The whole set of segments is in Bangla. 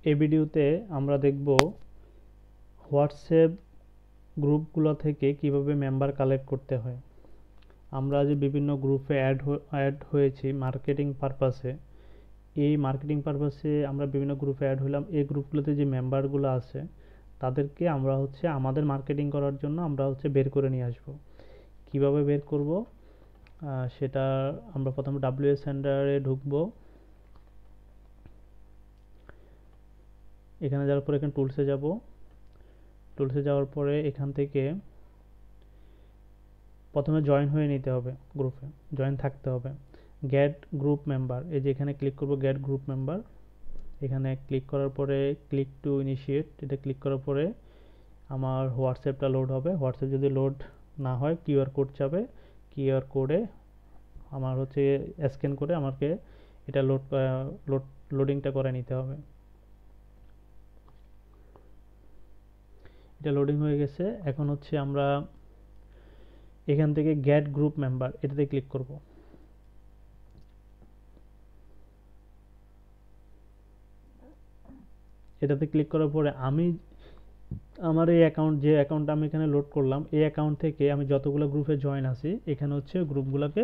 এই ভিডিওতে আমরা দেখব হোয়াটসঅ্যাপ গ্রুপগুলো থেকে কিভাবে মেম্বার কালেক্ট করতে হয়। আমরা যে বিভিন্ন গ্রুপে অ্যাড হয়েছি মার্কেটিং পারপাসে, এই মার্কেটিং পারপাসে আমরা বিভিন্ন গ্রুপে অ্যাড হলাম। এই গ্রুপগুলোতে যে মেম্বারগুলো আছে তাদেরকে আমরা আমাদের মার্কেটিং করার জন্য আমরা বের করে নিয়ে আসব। কিভাবে বের করব সেটা আমরা প্রথমে WS সেন্টারে ঢুকবো। এখানে যাওয়ার পরে এখানে টুলসে যাব। টুলসে যাওয়ার পরে এখান থেকে প্রথমে জয়েন হয়ে নিতে হবে, গ্রুপে জয়েন থাকতে হবে। গেট গ্রুপ মেম্বার, এই যে এখানে ক্লিক করব গেট গ্রুপ মেম্বার। এখানে ক্লিক করার পরে ক্লিক টু ইনিশিয়েট, এটা ক্লিক করার পরে আমার হোয়াটসঅ্যাপটা লোড হবে। হোয়াটসঅ্যাপ যদি লোড না হয় কিউআর কোড চাবে, কিউআর কোডে আমার স্ক্যান করে আমাকে এটা লোডিংটা করে নিতে হবে। এটা লোডিং হয়ে গেছে। এখন আমরা এখান থেকে গেট গ্রুপ মেম্বার এটাতে ক্লিক করব। এটাতে ক্লিক করার পরে আমি আমার এই যে অ্যাকাউন্টটা আমি এখানে লোড করলাম, এই অ্যাকাউন্ট থেকে আমি যতগুলো গ্রুপে জয়েন আছি এখানে গ্রুপগুলোকে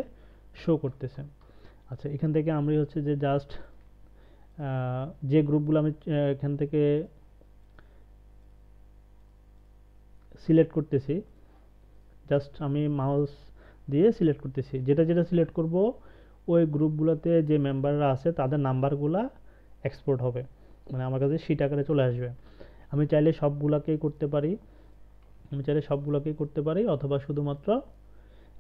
শো করতেছে। আচ্ছা, এখান থেকে আমি যে জাস্ট যে গ্রুপগুলো আমি এখান থেকে সিলেক্ট করতেছি, জাস্ট আমি মাউস দিয়ে সিলেক্ট করতেছি। যেটা সিলেক্ট করব ওই গ্রুপগুলোতে যে মেম্বাররা আছে তাদের নাম্বারগুলা এক্সপোর্ট হবে, মানে আমার কাছে শিট আকারে চলে আসবে। আমি চাইলে সবগুলোকেই করতে পারি, অথবা শুধুমাত্র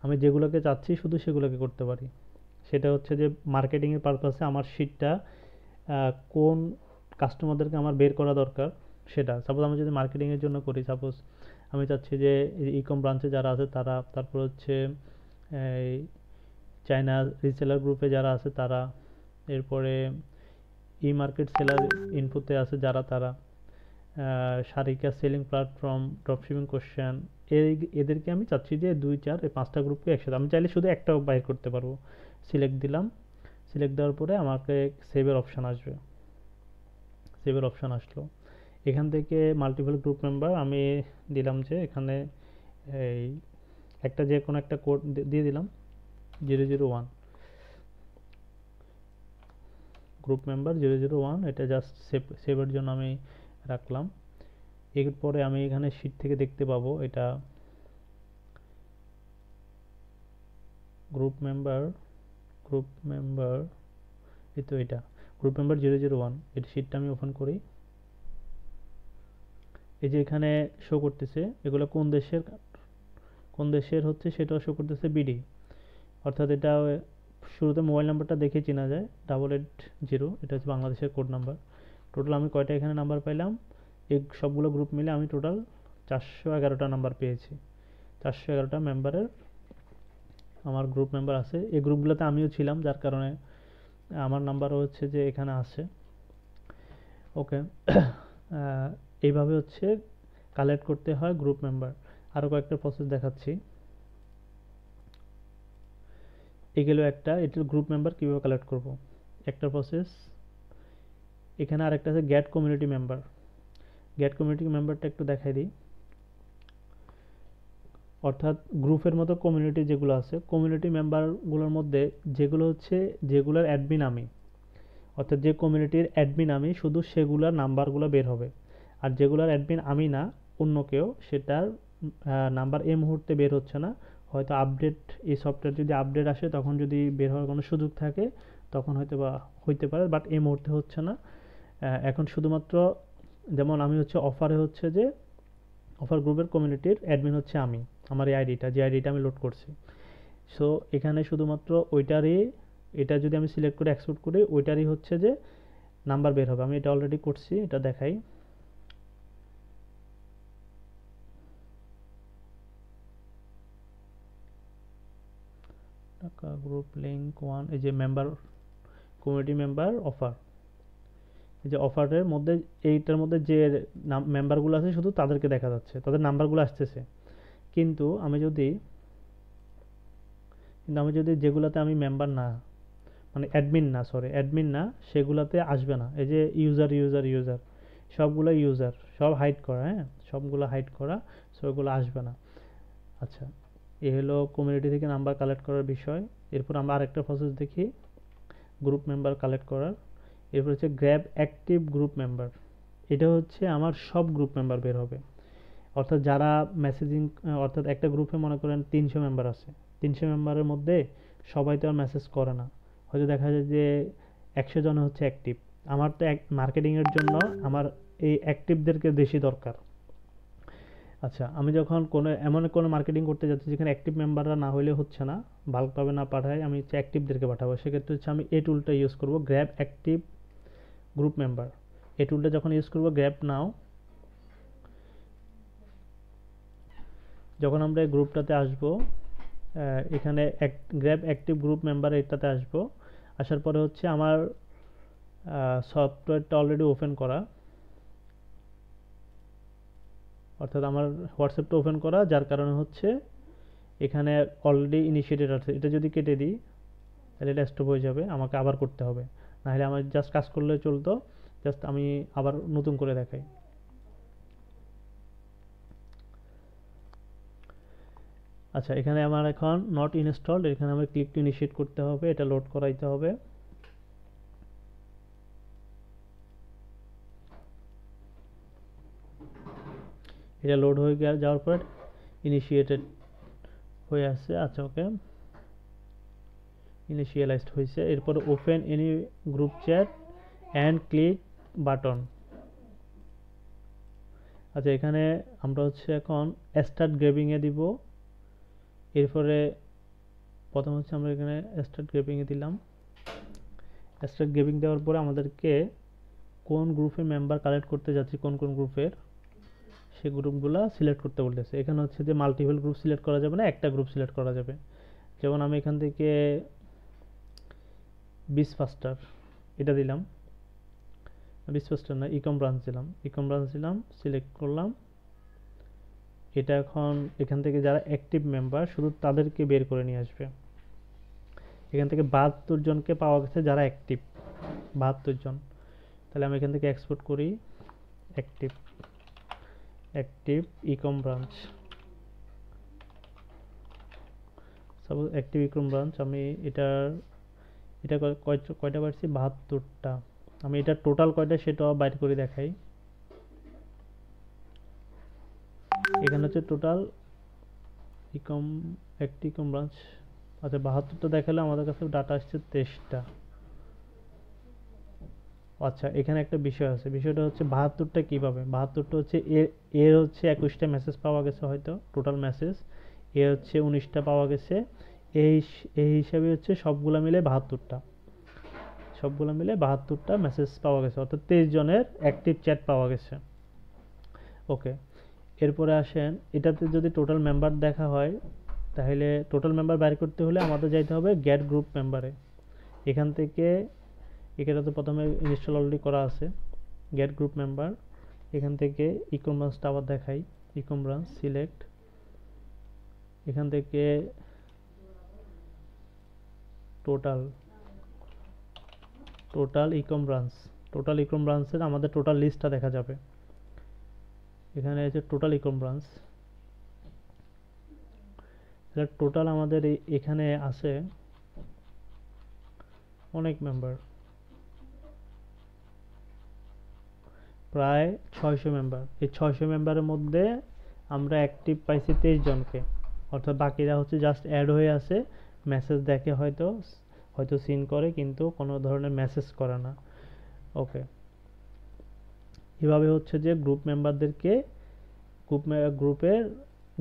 আমি যেগুলোকে চাচ্ছি শুধু সেগুলোকে করতে পারি। সেটা যে মার্কেটিংয়ের পারপাসে আমার শিটটা কোন কাস্টমারদেরকে আমার বের করা দরকার সেটা। সাপোজ আমি যদি মার্কেটিংয়ের জন্য করি, সাপোজ আমি চাচ্ছি যে ইকম ব্রাঞ্চে যারা আছে তারা, তারপর চায়না রিসেলার গ্রুপে যারা আছে তারা, এরপরে ই মার্কেট সেলার ইনফোতে আছে যারা তারা, Sarika selling platform, dropshipping question, এদেরকে আমি চাচ্ছি যে 2, 4, 5টা গ্রুপকে একসাথে। আমি চাইলে শুধু একটাও বাইর করতে পারবো। সিলেক্ট দিলাম। সিলেক্ট দেওয়ার পরে আমাকে সেভের অপশান আসবে। সেভের অপশান আসলো। এখান থেকে মাল্টিপল গ্রুপ মেম্বার আমি দিলাম যে এখানে এই একটা যে কোনো একটা কোড দিয়ে দিলাম 001 গ্রুপ মেম্বার 001। এটা জাস্ট সেভের জন্য আমি রাখলাম। এরপরে আমি এখানে শিট থেকে দেখতে পাবো এটা গ্রুপ মেম্বার এই তো এটা গ্রুপ মেম্বার 001। এই শিটটা আমি ওপেন করি। এই যে এখানে শো করতেছে এগুলো কোন দেশের সেটাও শো করতেছে বিডি, অর্থাৎ এটা শুরুতে মোবাইল নাম্বারটা দেখে চেনা যায় 880, এটা বাংলাদেশের কোড নাম্বার। টোটাল আমি কয়টা এখানে নাম্বার পাইলাম, এই সবগুলো গ্রুপ মিলে আমি টোটাল 411টা নাম্বার পেয়েছি। 411টা মেম্বারের আমার গ্রুপ মেম্বার আছে। এই গ্রুপগুলোতে আমিও ছিলাম, যার কারণে আমার নাম্বারও যে এখানে আছে। ওকে, এইভাবে কালেক্ট করতে হয় গ্রুপ মেম্বার। আরও কয়েকটা প্রসেস দেখাচ্ছি। এগুলো এটা গ্রুপ মেম্বার কীভাবে কালেক্ট করব, একটা প্রসেস। এখানে আরেকটা আছে get community member. Get community মেম্বারটা একটু দেখাই দিই। অর্থাৎ গ্রুপের মতো কমিউনিটি যেগুলো আছে, কমিউনিটি মেম্বারগুলোর মধ্যে যেগুলোর অ্যাডমিন আমি, অর্থাৎ যে কমিউনিটির অ্যাডমিন আমি শুধু সেগুলোর নাম্বারগুলো বের হবে। আর যেগুলোর অ্যাডমিন আমি না, অন্য কেউ, সেটার নাম্বার এই মুহূর্তে বের হচ্ছে না। হয়তো আপডেট, এই সফটওয়্যার যদি আপডেট আসে তখন যদি বের হওয়ার কোনো সুযোগ থাকে তখন হইতে পারে, বাট এই মুহূর্তে হচ্ছে না। এখন শুধুমাত্র যেমন আমি অফারে যে অফার গ্রুপের কমিউনিটির অ্যাডমিন আমি, আমার এই আইডিটা, যে আইডিটা আমি লোড করছি। সো এখানে শুধুমাত্র এটা যদি আমি সিলেক্ট করে এক্সপোর্ট করি ওইটারই যে নাম্বার বের হবে। আমি এটা অলরেডি করছি, এটা দেখাই। গ্রুপ লিঙ্ক 1, এই যে মেম্বার, কমিউনিটি মেম্বার অফার, এই যে অফারের মধ্যে এইটার মধ্যে যে মেম্বারগুলো আছে শুধু তাদেরকে দেখা যাচ্ছে, তাদের নাম্বারগুলো আসতেছে। কিন্তু আমি যদি যেগুলোতে আমি মেম্বার না, মানে অ্যাডমিন না, সেগুলাতে আসবে না। এই যে ইউজার সবগুলো ইউজার, সব হাইড করা, হ্যাঁ সবগুলো হাইড করা, সো ওগুলো আসবে না। আচ্ছা, এ হলো কমিউনিটি থেকে নাম্বার কালেক্ট করার বিষয়। এরপর আমরা আরেকটা প্রসেস দেখি গ্রুপ মেম্বার কালেক্ট করার। এরপর হচ্ছে গ্র্যাব অ্যাক্টিভ গ্রুপ মেম্বার। এটা হচ্ছে আমার সব গ্রুপ মেম্বার বের হবে, অর্থাৎ যারা মেসেজিং, অর্থাৎ একটা গ্রুপে মনে করেন 300 মেম্বার আছে, 300 মেম্বারের মধ্যে সবাই তো আর মেসেজ করে না, হয়তো দেখা যায় যে 100 জন হচ্ছে অ্যাক্টিভ। আমার তো মার্কেটিংয়ের জন্য আমার এই অ্যাক্টিভদেরকে বেশি দরকার। আচ্ছা, আমি যখন এমন কোনো মার্কেটিং করতে যাচ্ছি যেখানে অ্যাক্টিভ মেম্বাররা না হলে হচ্ছে না, বাল্কভাবে না পাঠাই, আমি হচ্ছে অ্যাক্টিভদেরকে পাঠাবো, সেক্ষেত্রে হচ্ছে আমি এই টুলটা ইউজ করব, গ্র্যাব অ্যাক্টিভ গ্রুপ মেম্বার। এই টুলটা যখন ইউজ করব, গ্র্যাব নাও, যখন আমরা এই গ্রুপটাতে আসবো, এখানে গ্র্যাব অ্যাক্টিভ গ্রুপ মেম্বার এটাতে আসবো, আসার পরে হচ্ছে আমার সফটওয়্যারটা অলরেডি ওপেন করা, অর্থাৎ আমার হোয়াটসঅ্যাপটা ওপেন করা, যার কারণে হচ্ছে এখানে অলরেডি ইনিশিয়েটেড আছে। এটা যদি কেটে দিই তাহলে এটা স্টপ হয়ে যাবে, আমাকে আবার করতে হবে, নাহলে আমার জাস্ট কাজ করলে চলতো। জাস্ট আমি আবার নতুন করে দেখাই। আচ্ছা, এখানে আমার এখন নট ইনস্টলড, এখানে আমার ক্লিক টু ইনিশিয়েট করতে হবে, এটা লোড করাইতে হবে। এটা লোড হয়ে যাওয়ার পর ইনিশিয়েটেড হয়ে আসছে। আচ্ছা, ওকে, ইনিশিয়ালাইজড হয়েছে। এরপর open any group chat and click button. আচ্ছা, এখানে আমরা হচ্ছে এখন স্টার্ট গ্রেবিংয়ে দিব। এরপরে প্রথম হচ্ছে আমরা এখানে স্টার্ট গ্রেবিংয়ে দিলাম। স্টার্ট গ্রেবিং দেওয়ার পরে আমাদেরকে কোন গ্রুপের মেম্বার কালেক্ট করতে যাচ্ছি, কোন কোন গ্রুপের, সেই গ্রুপগুলো সিলেক্ট করতে বলতেছে। এখানে হচ্ছে যে মাল্টিপল গ্রুপ সিলেক্ট করা যাবে না, একটা গ্রুপ সিলেক্ট করা যাবে। যেমন আমি এখান থেকে বিসফাস্টার এটা দিলাম, বিসফাস্টার না, ইকম ব্রাঞ্চ দিলাম, ইকম ব্রাঞ্চ দিলাম, সিলেক্ট করলাম। এটা এখন এখান থেকে যারা অ্যাক্টিভ মেম্বার শুধু তাদেরকে বের করে নিয়ে আসবে। এখান থেকে 72 জনকে পাওয়া গেছে যারা অ্যাক্টিভ, 72 জন। তাহলে আমি এখান থেকে এক্সপোর্ট করি, active, active ইকম branch, suppose active ইকম branch. আমি এটা কয়টা পাচ্ছি, 72টা। আমি এটা টোটাল কয়টা সেটাও বাইর করে দেখাই। এখানে হচ্ছে টোটাল ইকম অ্যাক্টিভ ইকম ব্রাঞ্চ। আচ্ছা, 72টা দেখালে আমাদের কাছে ডাটা আসছে 23টা। আচ্ছা, এখানে একটা বিষয় আছে, বিষয়টা হচ্ছে 72টা কীভাবে, 72টা হচ্ছে এর হচ্ছে 21টা মেসেজ পাওয়া গেছে হয়তো টোটাল মেসেজ, এ হচ্ছে 19টা পাওয়া গেছে, এই এই হিসাবে হচ্ছে সবগুলা মিলে 72টা, সবগুলো মিলে 72টা মেসেজ পাওয়া গেছে, অর্থাৎ 23 জনের অ্যাক্টিভ চ্যাট পাওয়া গেছে। ওকে, এরপরে আসেন, এটাতে যদি টোটাল মেম্বার দেখা হয়, তাহলে টোটাল মেম্বার বাইর করতে হলে আমাদের যাইতে হবে গেট গ্রুপ মেম্বারে। এখান থেকে এখানে তো প্রথমে ইনস্টল অলরেডি করা আছে, গেট গ্রুপ মেম্বার। এখান থেকে ইকম ব্রাঞ্চটা আবার দেখাই, ইকম ব্রাঞ্চ সিলেক্ট, এখান থেকে টোটাল ইকম ব্রাঞ্চ, টোটাল ইকম ব্রাঞ্চের আমাদের টোটাল লিস্টটা দেখা যাবে। এখানে আছে টোটাল ইকম ব্রাঞ্চ, টোটাল আমাদের এখানে আছে অনেক মেম্বার, প্রায় 600 মেম্বার। এই 600 মেম্বারের মধ্যে আমরা অ্যাক্টিভ পাইছি 23 জনকে, অর্থাৎ বাকিরা হচ্ছে জাস্ট অ্যাড হয়ে আছে, মেসেজ দেখে হয়তো হয়তো সিন করে কিন্তু কোনো ধরনের মেসেজ করে না। ওকে, এভাবে হচ্ছে যে গ্রুপ মেম্বারদেরকে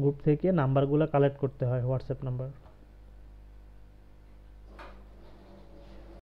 গ্রুপ থেকে নাম্বারগুলো কালেক্ট করতে হয়, হোয়াটসঅ্যাপ নাম্বার।